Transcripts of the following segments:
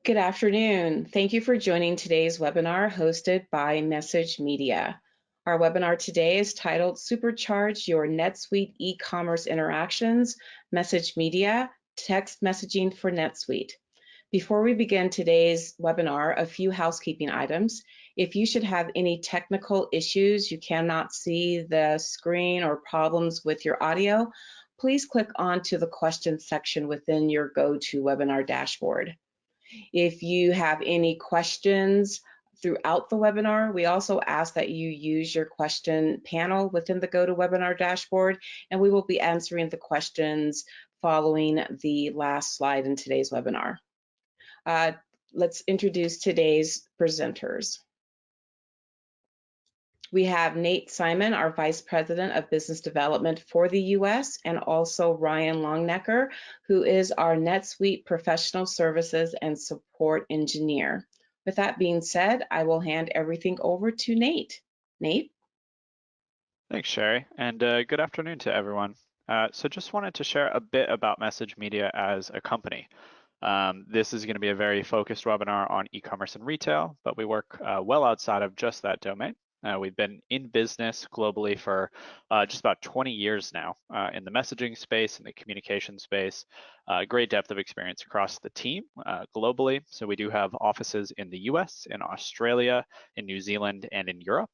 Good afternoon. Thank you for joining today's webinar hosted by Message Media. Our webinar today is titled Supercharge Your NetSuite E-Commerce Interactions, Message Media, Text Messaging for NetSuite. Before we begin today's webinar, a few housekeeping items. If you should have any technical issues, you cannot see the screen or problems with your audio, please click onto the questions section within your GoToWebinar dashboard. If you have any questions throughout the webinar, we also ask that you use your question panel within the GoToWebinar dashboard, and we will be answering the questions following the last slide in today's webinar. Let's introduce today's presenters. We have Nate Simon, our Vice President of Business Development for the US, and also Ryan Longnecker, who is our NetSuite Professional Services and Support Engineer. With that being said, I will hand everything over to Nate. Nate? Thanks, Sherry, and good afternoon to everyone. So just wanted to share a bit about Message Media as a company. This is going to be a very focused webinar on e-commerce and retail, but we work well outside of just that domain. We've been in business globally for just about 20 years now in the messaging space and the communication space. Great depth of experience across the team globally. So we do have offices in the US, in Australia, in New Zealand, and in Europe.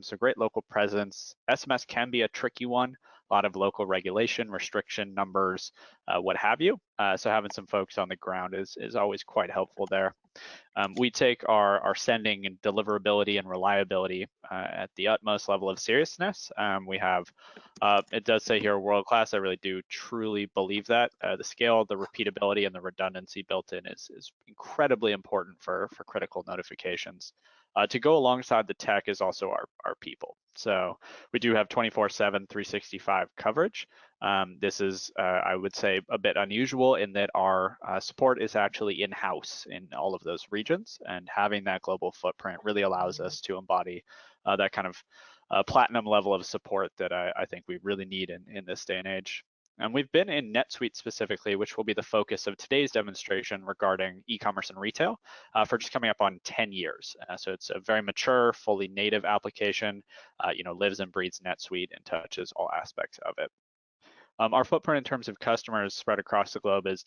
So great local presence. SMS can be a tricky one. A lot of local regulation, restriction numbers, what have you. So having some folks on the ground is always quite helpful there. We take our sending and deliverability and reliability at the utmost level of seriousness. We have, it does say here, world class. I really do truly believe that. The scale, the repeatability, and the redundancy built in is incredibly important for critical notifications. To go alongside the tech is also our people. So we do have 24/7, 365 coverage. This is, I would say, a bit unusual in that our support is actually in-house in all of those regions, and having that global footprint really allows us to embody that kind of platinum level of support that I think we really need in this day and age. And we've been in NetSuite specifically, which will be the focus of today's demonstration regarding e-commerce and retail for just coming up on 10 years. So it's a very mature, fully native application, lives and breathes NetSuite and touches all aspects of it. Our footprint in terms of customers spread across the globe is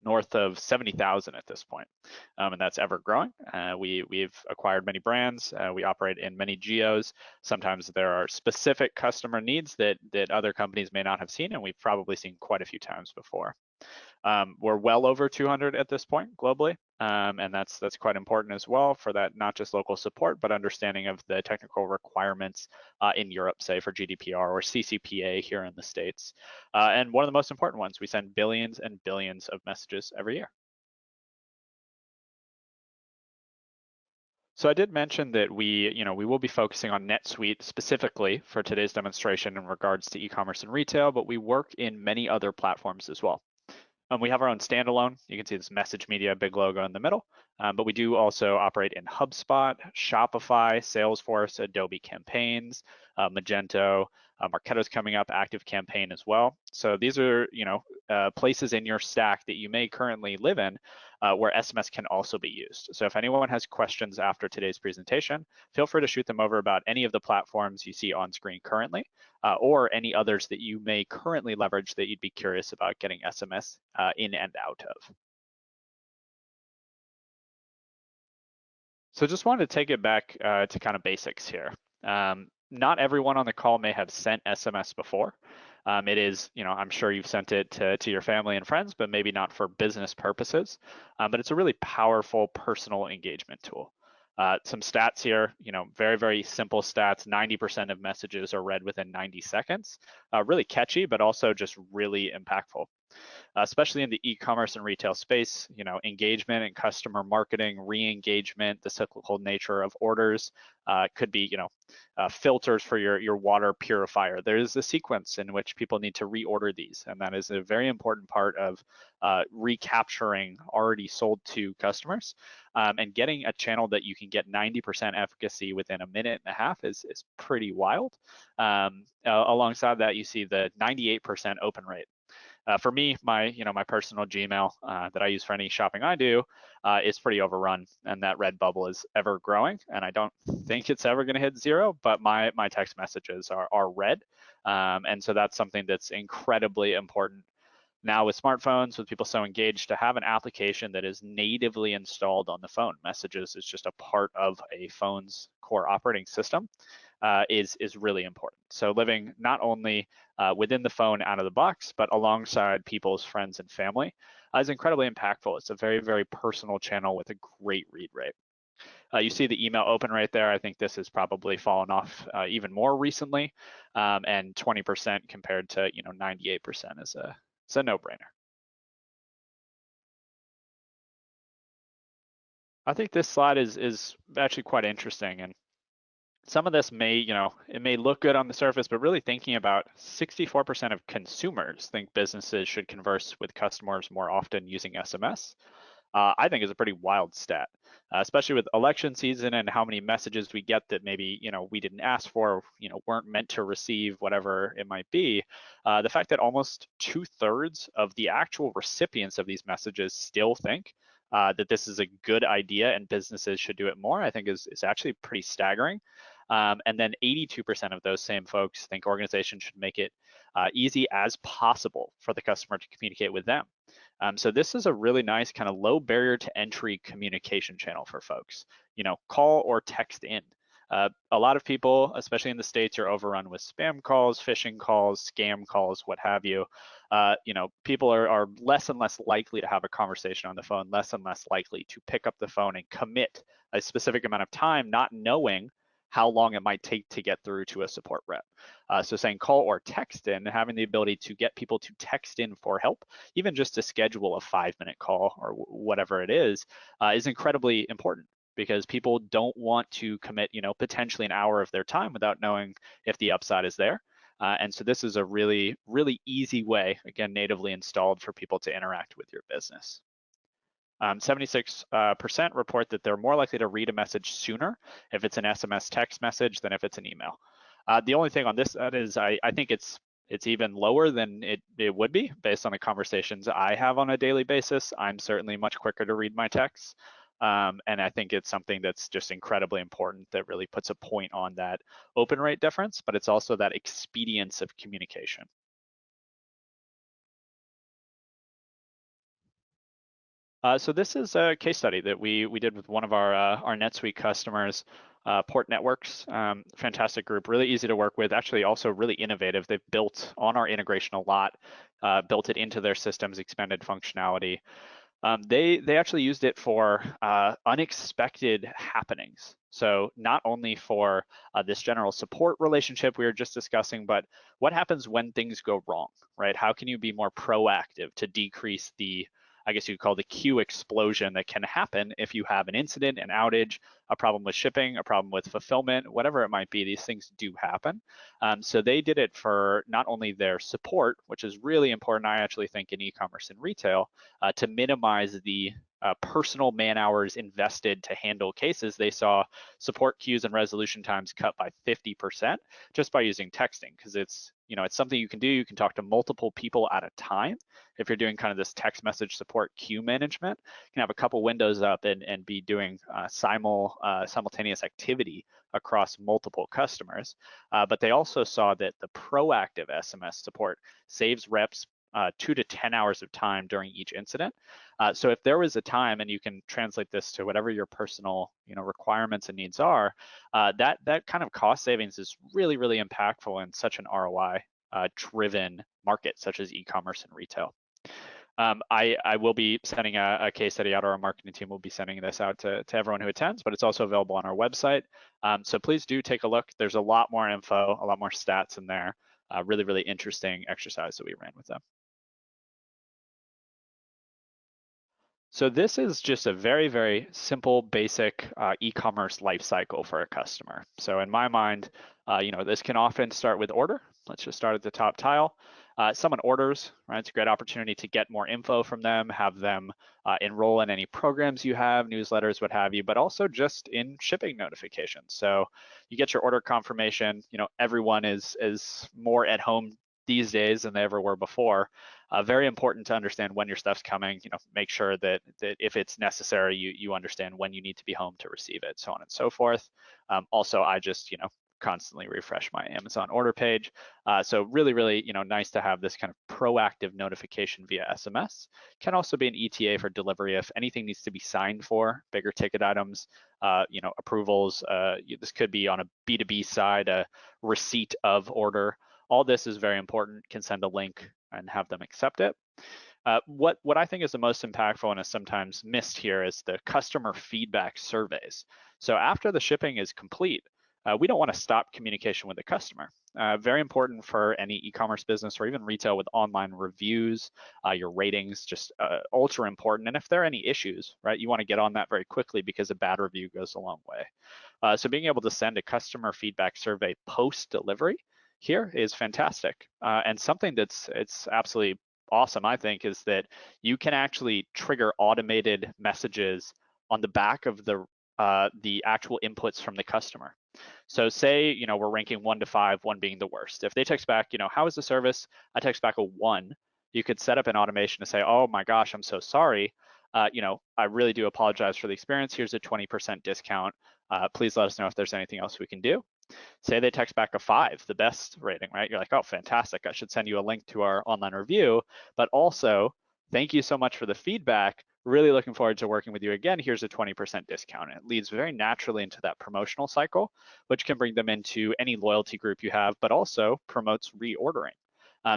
north of 70,000 at this point, and that's ever growing. We've acquired many brands. We operate in many geos. Sometimes there are specific customer needs that other companies may not have seen, and we've probably seen quite a few times before. We're well over 200 at this point globally, and that's quite important as well for that, not just local support, but understanding of the technical requirements in Europe, say for GDPR or CCPA here in the States. And one of the most important ones, we send billions and billions of messages every year. So I did mention that we will be focusing on NetSuite specifically for today's demonstration in regards to e-commerce and retail, but we work in many other platforms as well. We have our own standalone. You can see this Message Media big logo in the middle, but we do also operate in HubSpot, Shopify, Salesforce, Adobe Campaigns, Magento. Marketo's coming up, ActiveCampaign as well. So these are places in your stack that you may currently live in where SMS can also be used. So if anyone has questions after today's presentation, feel free to shoot them over about any of the platforms you see on screen currently, or any others that you may currently leverage that you'd be curious about getting SMS in and out of. So just wanted to take it back to kind of basics here. Not everyone on the call may have sent SMS before. It is, I'm sure you've sent it to your family and friends, but maybe not for business purposes. But it's a really powerful personal engagement tool. Some stats here, very, very simple stats. 90% of messages are read within 90 seconds. Really catchy, but also just really impactful. Especially in the e-commerce and retail space, engagement and customer marketing, re-engagement, the cyclical nature of orders could be, filters for your water purifier. There is a sequence in which people need to reorder these, and that is a very important part of recapturing already sold to customers. And getting a channel that you can get 90% efficacy within a minute and a half is pretty wild. Alongside that, you see the 98% open rate. For me, my personal Gmail that I use for any shopping I do is pretty overrun, and that red bubble is ever growing, and I don't think it's ever going to hit zero, but my text messages are red, and so that's something that's incredibly important now with smartphones, with people so engaged, to have an application that is natively installed on the phone. Messages is just a part of a phone's core operating system. Is really important. So living not only within the phone out of the box, but alongside people's friends and family is incredibly impactful. It's a very, very personal channel with a great read rate. You see the email open right there. I think this has probably fallen off even more recently, and 20% compared to 98% is a no-brainer. I think this slide is actually quite interesting, and some of this may, it may look good on the surface, but really thinking about 64% of consumers think businesses should converse with customers more often using SMS. I think is a pretty wild stat, especially with election season and how many messages we get that maybe, we didn't ask for, weren't meant to receive, whatever it might be. The fact that almost 2/3 of the actual recipients of these messages still think that this is a good idea and businesses should do it more, I think is actually pretty staggering. And then 82% of those same folks think organizations should make it easy as possible for the customer to communicate with them. So this is a really nice kind of low barrier to entry communication channel for folks. Call or text in. A lot of people, especially in the States, are overrun with spam calls, phishing calls, scam calls, what have you. People are less and less likely to have a conversation on the phone, less and less likely to pick up the phone and commit a specific amount of time, not knowing how long it might take to get through to a support rep. So saying call or text in, having the ability to get people to text in for help, even just to schedule a 5-minute call or whatever it is incredibly important, because people don't want to commit, potentially an hour of their time without knowing if the upside is there. And so this is a really, really easy way, again, natively installed for people to interact with your business. 76% report that they're more likely to read a message sooner if it's an SMS text message than if it's an email. The only thing on this is I think it's even lower than it would be based on the conversations I have on a daily basis. I'm certainly much quicker to read my texts. And I think it's something that's just incredibly important that really puts a point on that open rate difference, but it's also that expedience of communication. So this is a case study that we did with one of our NetSuite customers, Port Networks. Fantastic group, really easy to work with, actually also really innovative. They've built on our integration a lot, built it into their systems, expanded functionality. They actually used it for unexpected happenings. So not only for this general support relationship we were just discussing, but what happens when things go wrong, right? How can you be more proactive to decrease the, I guess you'd call the queue explosion that can happen if you have an incident, an outage, a problem with shipping, a problem with fulfillment, whatever it might be. These things do happen. So they did it for not only their support, which is really important, I actually think, in e-commerce and retail, to minimize the personal man hours invested to handle cases. They saw support queues and resolution times cut by 50% just by using texting, because it's something you can do. You can talk to multiple people at a time. If you're doing kind of this text message support queue management, you can have a couple windows up and be doing simultaneous activity across multiple customers. But they also saw that the proactive SMS support saves reps 2 to 10 hours of time during each incident. So if there was a time, and you can translate this to whatever your personal requirements and needs are, that kind of cost savings is really, really impactful in such an ROI driven market such as e-commerce and retail. I will be sending a case study out, or our marketing team will be sending this out to everyone who attends, but it's also available on our website. So please do take a look. There's a lot more info, a lot more stats in there. Really, really interesting exercise that we ran with them. So this is just a very, very simple, basic e-commerce lifecycle for a customer. So in my mind, this can often start with order. Let's just start at the top tile. Someone orders, right? It's a great opportunity to get more info from them, have them enroll in any programs you have, newsletters, what have you, but also just in shipping notifications. So you get your order confirmation. Everyone is more at home these days than they ever were before. Very important to understand when your stuff's coming. Make sure that if it's necessary, you understand when you need to be home to receive it, so on and so forth. Also, I just constantly refresh my Amazon order page. So really, nice to have this kind of proactive notification via SMS. Can also be an ETA for delivery if anything needs to be signed for, bigger ticket items, approvals. This could be on a B2B side, a receipt of order. All this is very important. Can send a link and have them accept it. What I think is the most impactful and is sometimes missed here is the customer feedback surveys. So after the shipping is complete, we don't want to stop communication with the customer. Very important for any e-commerce business or even retail with online reviews, your ratings, just ultra important. And if there are any issues, right, you want to get on that very quickly because a bad review goes a long way. So being able to send a customer feedback survey post-delivery here is fantastic. And something it's absolutely awesome, I think, is that you can actually trigger automated messages on the back of the actual inputs from the customer. So say, we're ranking 1 to 5, 1 being the worst. If they text back, how is the service? I text back a 1. You could set up an automation to say, oh my gosh, I'm so sorry. I really do apologize for the experience. Here's a 20% discount. Please let us know if there's anything else we can do. Say they text back a 5, the best rating, right? You're like, oh, fantastic. I should send you a link to our online review, but also thank you so much for the feedback. Really looking forward to working with you again. Here's a 20% discount. And it leads very naturally into that promotional cycle, which can bring them into any loyalty group you have, but also promotes reordering.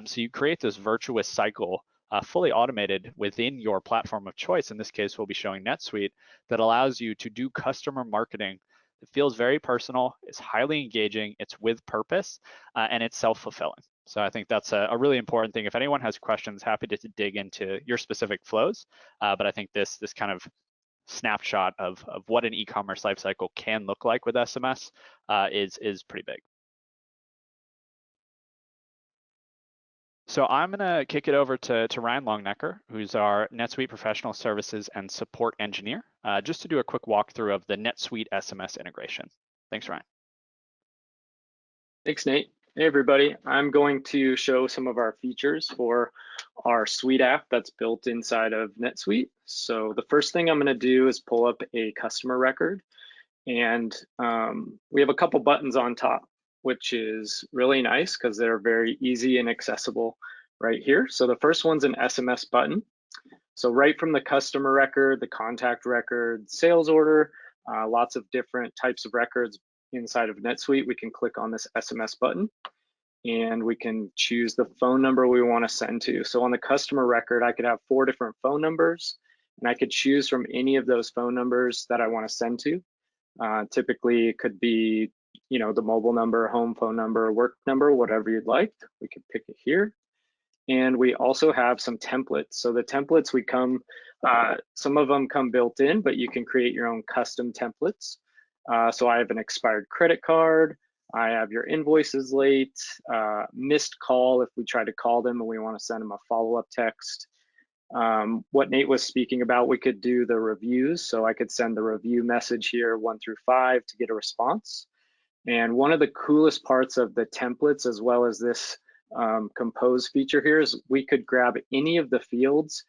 So you create this virtuous cycle fully automated within your platform of choice. In this case, we'll be showing NetSuite, that allows you to do customer marketing. It feels very personal, it's highly engaging, it's with purpose, and it's self-fulfilling. So I think that's a really important thing. If anyone has questions, happy to dig into your specific flows. But I think this kind of snapshot of what an e-commerce lifecycle can look like with SMS is pretty big. So I'm gonna kick it over to Ryan Longnecker, who's our NetSuite Professional Services and Support Engineer, just to do a quick walkthrough of the NetSuite SMS integration. Thanks, Ryan. Thanks, Nate. Hey, everybody. I'm going to show some of our features for our Suite app that's built inside of NetSuite. So the first thing I'm going to do is pull up a customer record. And we have a couple buttons on top, which is really nice because they're very easy and accessible right here. So the first one's an SMS button. So right from the customer record, the contact record, sales order, lots of different types of records inside of NetSuite, we can click on this SMS button and we can choose the phone number we want to send to. So on the customer record, I could have 4 different phone numbers and I could choose from any of those phone numbers that I want to send to. Typically, it could be, the mobile number, home phone number, work number, whatever you'd like. We could pick it here. And we also have some templates. So the templates some of them come built in, but you can create your own custom templates. So I have an expired credit card. I have your invoices late, missed call if we try to call them and we want to send them a follow-up text. What Nate was speaking about, we could do the reviews. So I could send the review message here 1 through 5 to get a response. And one of the coolest parts of the templates, as well as this compose feature here, is we could grab any of the fields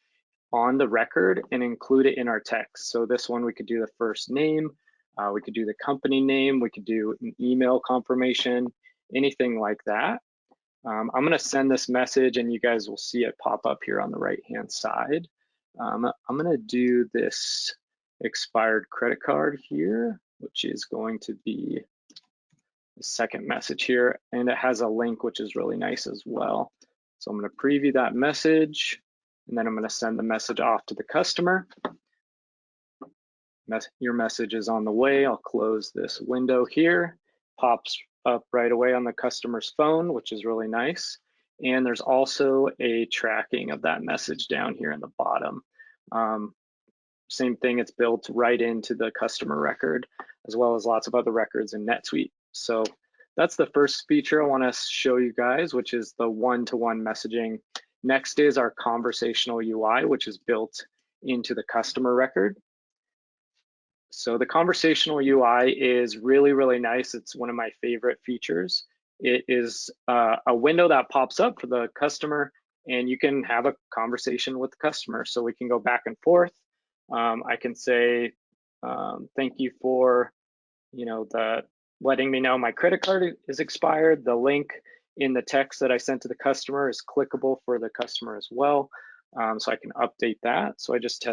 on the record and include it in our text. So this one, we could do the first name, we could do the company name, we could do an email confirmation, anything like that. I'm going to send this message and you guys will see it pop up here on the right-hand side. I'm going to do this expired credit card here, which is going to be the second message here, and it has a link, which is really nice as well. So I'm going to preview that message, and then I'm going to send the message off to the customer. Your message is on the way. I'll close this window here. Pops up right away on the customer's phone, which is really nice. And there's also a tracking of that message down here in the bottom. Same thing, it's built right into the customer record, as well as lots of other records in NetSuite. So that's the first feature I want to show you guys, which is the one-to-one messaging. Next is our conversational UI, which is built into the customer record. So the conversational UI is really, really nice. It's one of my favorite features. it is a window that pops up for the customer, and you can have a conversation with the customer. So we can go back and forth. I can say, thank you for, letting me know my credit card is expired. The link in the text that I sent to the customer is clickable for the customer as well. So I can update that. So I just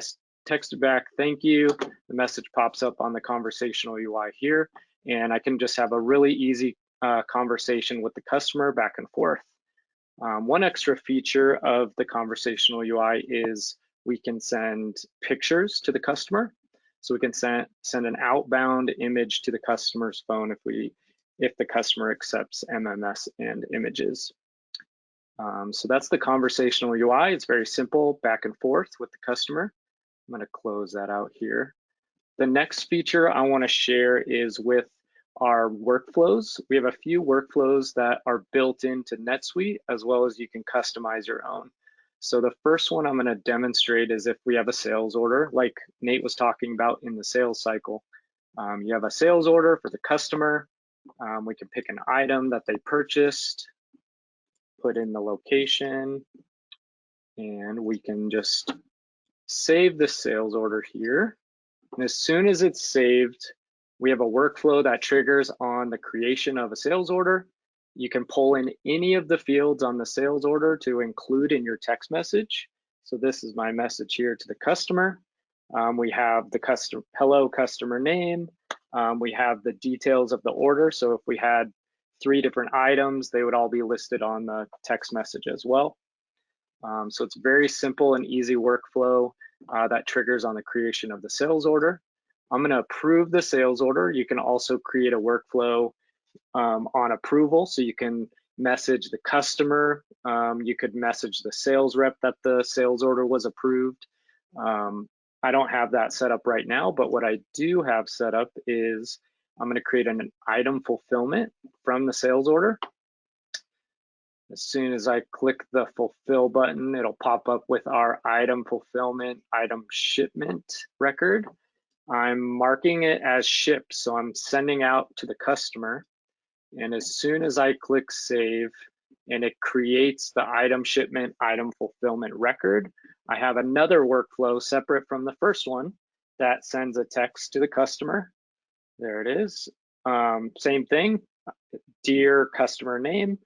texted back, thank you. The message pops up on the conversational UI here, and I can just have a really easy conversation with the customer back and forth. One extra feature of the conversational UI is we can send pictures to the customer. So we can send an outbound image to the customer's phone if the customer accepts MMS and images. So that's the conversational UI. It's very simple, back and forth with the customer. I'm going to close that out here. The next feature I want to share is with our workflows. We have a few workflows that are built into NetSuite, as well as you can customize your own. So the first one I'm going to demonstrate is if we have a sales order, like Nate was talking about in the sales cycle. You have a sales order for the customer. We can pick an item that they purchased, put in the location, and we can just save the sales order here. And as soon as it's saved, we have a workflow that triggers on the creation of a sales order. You can pull in any of the fields on the sales order to include in your text message. So this is my message here to the customer. We have the hello customer name. We have the details of the order. So if we had 3 different items, they would all be listed on the text message as well. So it's very simple and easy workflow that triggers on the creation of the sales order. I'm going to approve the sales order. You can also create a workflow on approval. So you can message the customer. You could message the sales rep that the sales order was approved. I don't have that set up right now, but what I do have set up is I'm going to create an item fulfillment from the sales order. As soon as I click the fulfill button, it'll pop up with our item fulfillment, item shipment record. I'm marking it as shipped, so I'm sending out to the customer. And as soon as I click save and it creates the item shipment, item fulfillment record, I have another workflow separate from the first one that sends a text to the customer. There it is. Same thing, dear customer name.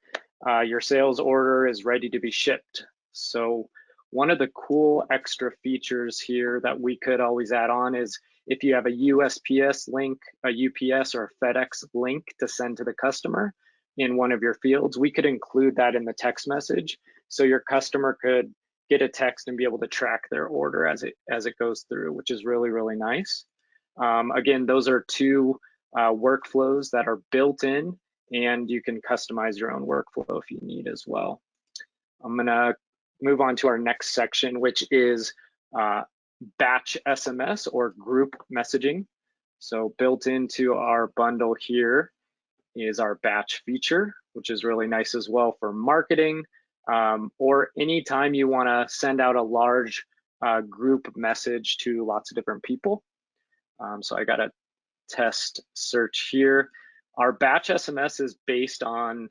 Your sales order is ready to be shipped. So one of the cool extra features here that we could always add on is if you have a USPS link, a UPS or a FedEx link to send to the customer in one of your fields, we could include that in the text message. So your customer could get a text and be able to track their order as it goes through, which is really, really nice. Again, those are 2 workflows that are built in, and you can customize your own workflow if you need as well. I'm gonna move on to our next section, which is batch SMS or group messaging. So built into our bundle here is our batch feature, which is really nice as well for marketing, or anytime you wanna send out a large group message to lots of different people. So I got a test search here. Our batch SMS is based on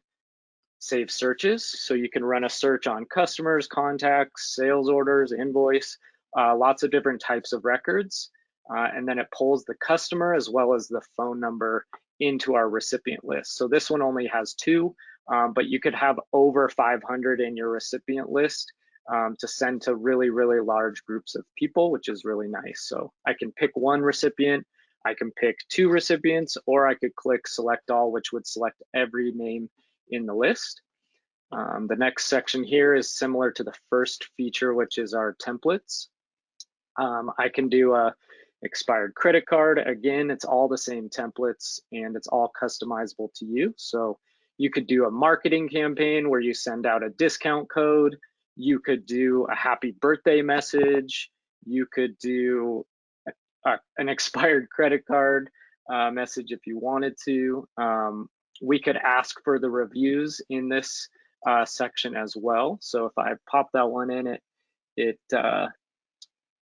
saved searches. So you can run a search on customers, contacts, sales orders, invoice, lots of different types of records. And then it pulls the customer as well as the phone number into our recipient list. So this one only has 2, but you could have over 500 in your recipient list to send to really, really large groups of people, which is really nice. So I can pick 1 recipient, I can pick 2 recipients, or I could click select all, which would select every name in the list. The next section here is similar to the first feature, which is our templates. I can do a expired credit card. Again, it's all the same templates and it's all customizable to you. So you could do a marketing campaign where you send out a discount code. You could do a happy birthday message. You could do an expired credit card message if you wanted to. We could ask for the reviews in this section as well. So if I pop that one in, it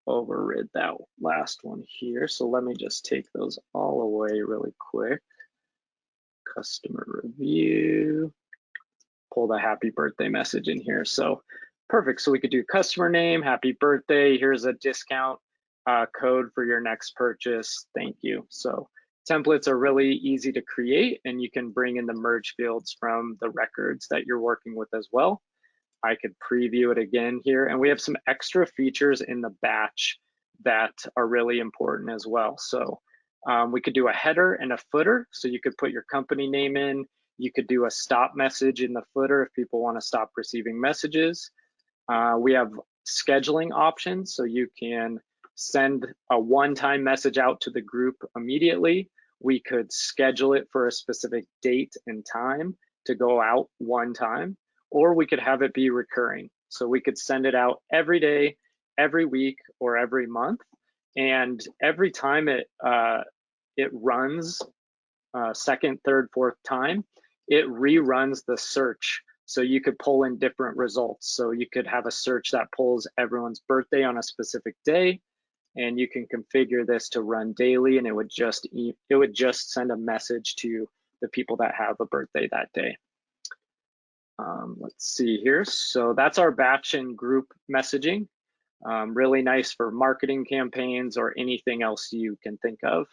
overrid that last one here. So let me just take those all away really quick. customer review, pull the happy birthday message in here. So perfect. So we could do customer name, happy birthday. Here's a discount code for your next purchase. Thank you. So templates are really easy to create, and you can bring in the merge fields from the records that you're working with as well. I could preview it again here, and we have some extra features in the batch that are really important as well. So we could do a header and a footer, so you could put your company name in. You could do a stop message in the footer if people want to stop receiving messages. We have scheduling options, so you can send a one-time message out to the group immediately. We could schedule it for a specific date and time to go out one time, or we could have it be recurring. So we could send it out every day, every week, or every month. And every time it runs, second, third, fourth time, it reruns the search. So you could pull in different results. So you could have a search that pulls everyone's birthday on a specific day, and you can configure this to run daily, and it would just send a message to the people that have a birthday that day. Let's see here. So that's our batch and group messaging. Really nice for marketing campaigns or anything else you can think of.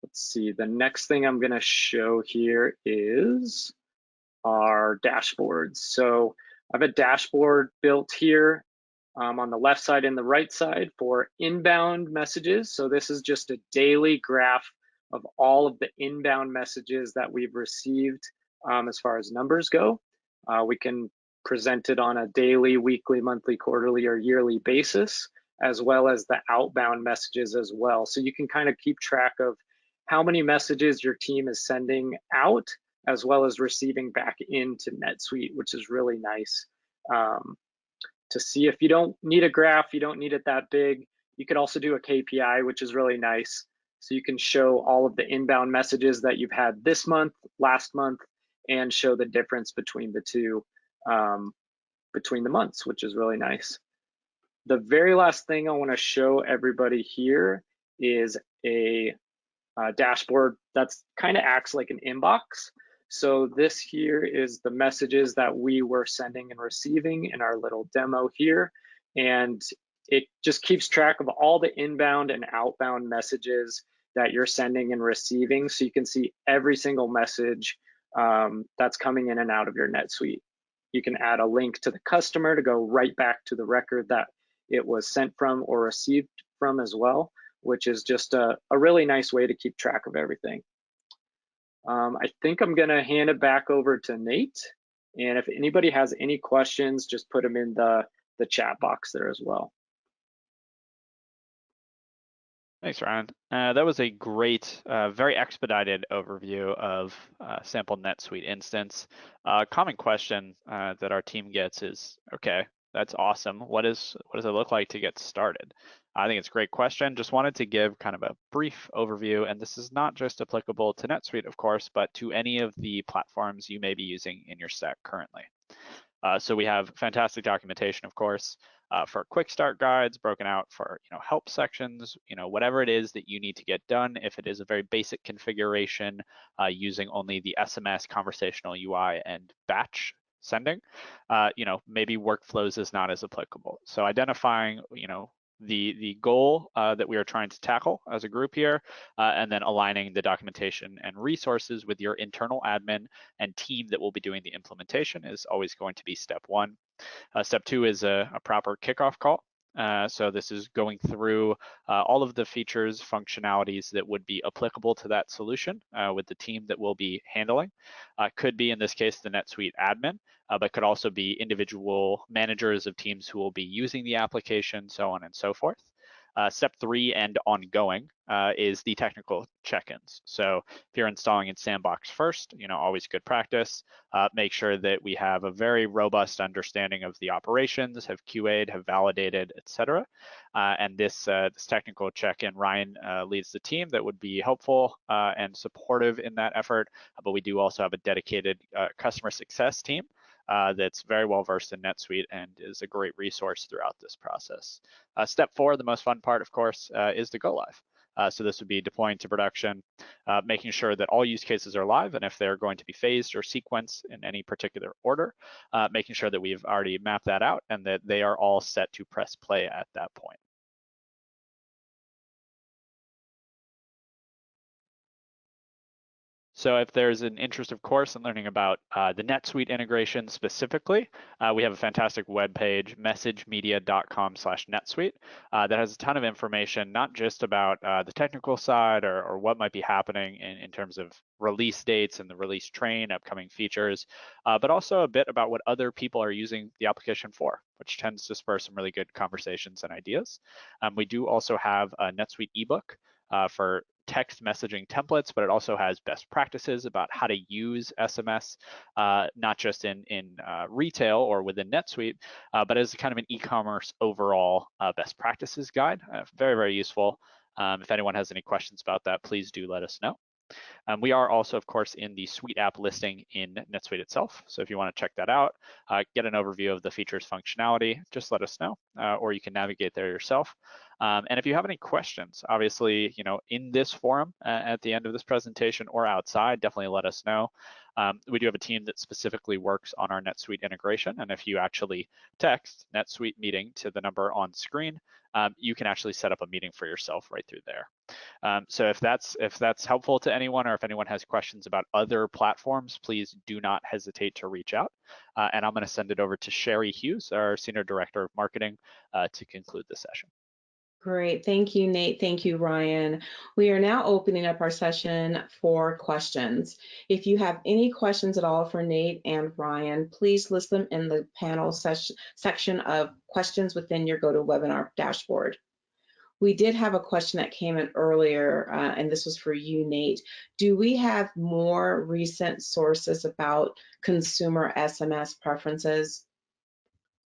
Let's see, the next thing I'm gonna show here is our dashboards. So I have a dashboard built here on the left side and the right side for inbound messages. So this is just a daily graph of all of the inbound messages that we've received as far as numbers go. We can present it on a daily, weekly, monthly, quarterly, or yearly basis, as well as the outbound messages as well. So you can kind of keep track of how many messages your team is sending out, as well as receiving back into NetSuite, which is really nice to see. If you don't need a graph, you don't need it that big, you could also do a KPI, which is really nice. So you can show all of the inbound messages that you've had this month, last month, and show the difference between the two, between the months, which is really nice. The very last thing I want to show everybody here is a dashboard that's kind of acts like an inbox. So this here is the messages that we were sending and receiving in our little demo here. And it just keeps track of all the inbound and outbound messages that you're sending and receiving. So you can see every single message that's coming in and out of your NetSuite. You can add a link to the customer to go right back to the record that it was sent from or received from as well, which is just a really nice way to keep track of everything. I think I'm gonna hand it back over to Nate. And if anybody has any questions, just put them in the chat box there as well. Thanks, Ryan. That was a great, very expedited overview of sample NetSuite instance. Common question that our team gets is, okay, that's awesome. What does it look like to get started? I think it's a great question. Just wanted to give kind of a brief overview, and this is not just applicable to NetSuite, of course, but to any of the platforms you may be using in your stack currently. So we have fantastic documentation, of course, for quick start guides broken out for help sections, whatever it is that you need to get done. If it is a very basic configuration using only the SMS conversational UI and batch sending, maybe workflows is not as applicable. So identifying, the goal that we are trying to tackle as a group here, and then aligning the documentation and resources with your internal admin and team that will be doing the implementation is always going to be step one. Step two is a proper kickoff call. So this is going through all of the features, functionalities that would be applicable to that solution with the team that will be handling. Could be, in this case, the NetSuite admin, but could also be individual managers of teams who will be using the application, so on and so forth. Step three and ongoing is the technical check-ins. So if you're installing in Sandbox first, always good practice. Make sure that we have a very robust understanding of the operations, have QA'd, have validated, etc. And this technical check-in, Ryan leads the team that would be helpful and supportive in that effort. But we do also have a dedicated customer success team that's very well versed in NetSuite and is a great resource throughout this process. Step four, the most fun part, of course, is the go live. So this would be deploying to production, making sure that all use cases are live, and if they're going to be phased or sequenced in any particular order, making sure that we've already mapped that out and that they are all set to press play at that point. So if there's an interest, of course, in learning about the NetSuite integration specifically, we have a fantastic webpage, messagemedia.com/NetSuite, that has a ton of information, not just about the technical side or what might be happening in terms of release dates and the release train, upcoming features, but also a bit about what other people are using the application for, which tends to spur some really good conversations and ideas. We do also have a NetSuite ebook for text messaging templates, but it also has best practices about how to use SMS, not just in retail or within NetSuite, but as kind of an e-commerce overall best practices guide. Very, very useful. If anyone has any questions about that, please do let us know. We are also, of course, in the Suite app listing in NetSuite itself. So if you want to check that out, get an overview of the features functionality, just let us know, or you can navigate there yourself. And if you have any questions, obviously, in this forum at the end of this presentation or outside, definitely let us know. We do have a team that specifically works on our NetSuite integration. And if you actually text NetSuite meeting to the number on screen, you can actually set up a meeting for yourself right through there. So if that's helpful to anyone, or if anyone has questions about other platforms, please do not hesitate to reach out. And I'm going to send it over to Sherry Hughes, our Senior Director of Marketing, to conclude the session. Great. Thank you, Nate. Thank you, Ryan. We are now opening up our session for questions. If you have any questions at all for Nate and Ryan, please list them in the panel section of questions within your GoToWebinar dashboard. We did have a question that came in earlier, and this was for you, Nate. Do we have more recent sources about consumer SMS preferences?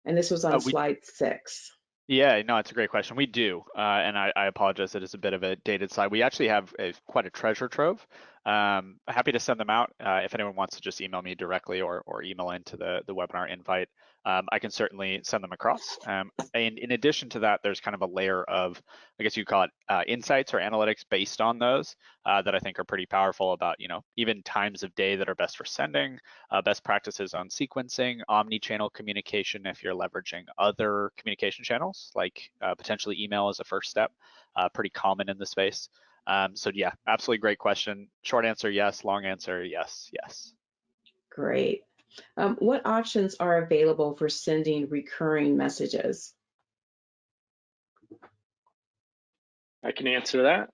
And this was on slide 6. Yeah, no, it's a great question. We do, and I apologize that it's a bit of a dated slide. We actually have quite a treasure trove. Happy to send them out. If anyone wants to just email me directly or email into the webinar invite, I can certainly send them across. And in addition to that, there's kind of a layer of, I guess you call it insights or analytics based on those that I think are pretty powerful about, even times of day that are best for sending, best practices on sequencing, omni-channel communication if you're leveraging other communication channels, like potentially email as a first step, pretty common in the space. So yeah, absolutely great question. Short answer, yes. Long answer, yes, yes. Great. What options are available for sending recurring messages? I can answer that.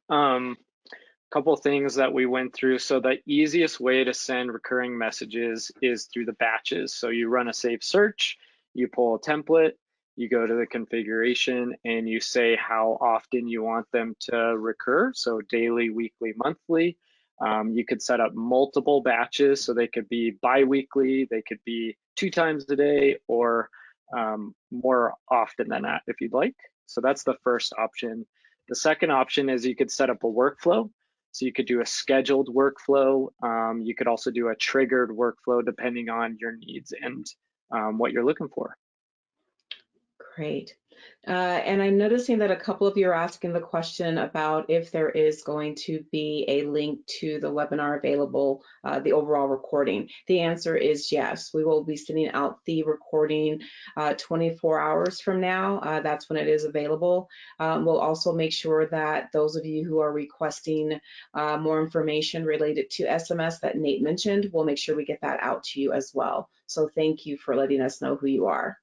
Couple of things that we went through. So the easiest way to send recurring messages is through the batches. So you run a save search, you pull a template, you go to the configuration, and you say how often you want them to recur. So daily, weekly, monthly. You could set up multiple batches, so they could be bi-weekly, they could be 2 times a day, or more often than that if you'd like. So that's the first option. The second option is you could set up a workflow. So you could do a scheduled workflow. You could also do a triggered workflow depending on your needs and what you're looking for. Great. And I'm noticing that a couple of you are asking the question about if there is going to be a link to the webinar available, the overall recording. The answer is yes. We will be sending out the recording 24 hours from now. That's when it is available. We'll also make sure that those of you who are requesting more information related to SMS that Nate mentioned, we'll make sure we get that out to you as well. So thank you for letting us know who you are.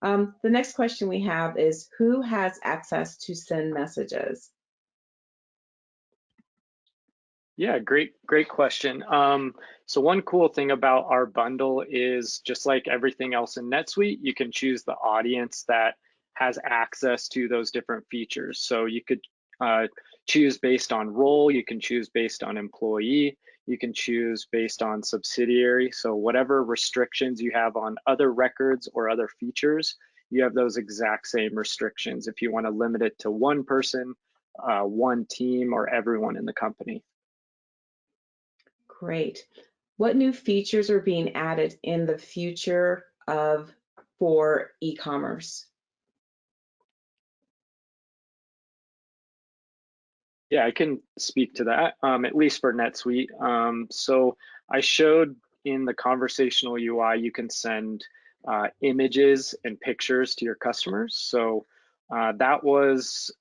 The next question we have is, who has access to send messages? Yeah, great question. So one cool thing about our bundle is, just like everything else in NetSuite, you can choose the audience that has access to those different features. So you could choose based on role, you can choose based on employee, you can choose based on subsidiary. So whatever restrictions you have on other records or other features, you have those exact same restrictions if you want to limit it to one person, one team, or everyone in the company. Great. What new features are being added in the future for e-commerce? Yeah, I can speak to that, at least for NetSuite. So I showed in the conversational UI, you can send images and pictures to your customers. So that was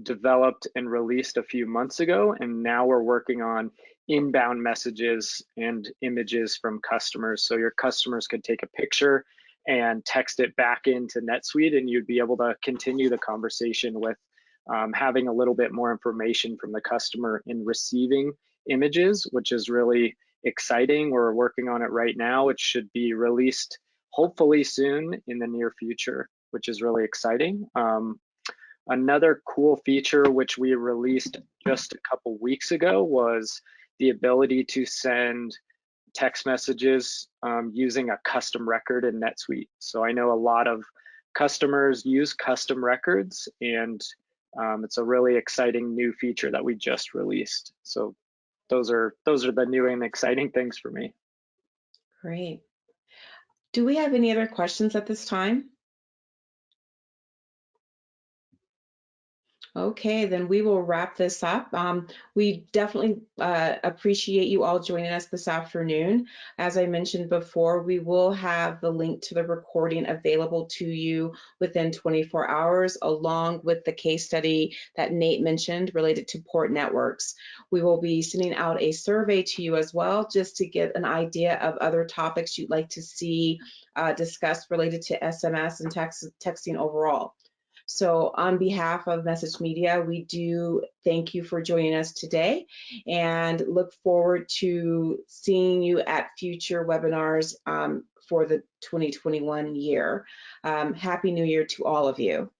developed and released a few months ago, and now we're working on inbound messages and images from customers. So your customers could take a picture and text it back into NetSuite, and you'd be able to continue the conversation with having a little bit more information from the customer in receiving images, which is really exciting. We're working on it right now. It should be released hopefully soon in the near future, which is really exciting. Another cool feature which we released just a couple weeks ago was the ability to send text messages using a custom record in NetSuite. So I know a lot of customers use custom records, and it's a really exciting new feature that we just released. So those are the new and exciting things for me. Great. Do we have any other questions at this time? Okay, then we will wrap this up. We definitely appreciate you all joining us this afternoon. As I mentioned before, we will have the link to the recording available to you within 24 hours, along with the case study that Nate mentioned related to port networks. We will be sending out a survey to you as well, just to get an idea of other topics you'd like to see discussed related to SMS and texting overall. So on behalf of Message Media, we do thank you for joining us today and look forward to seeing you at future webinars for the 2021 year. Happy New Year to all of you.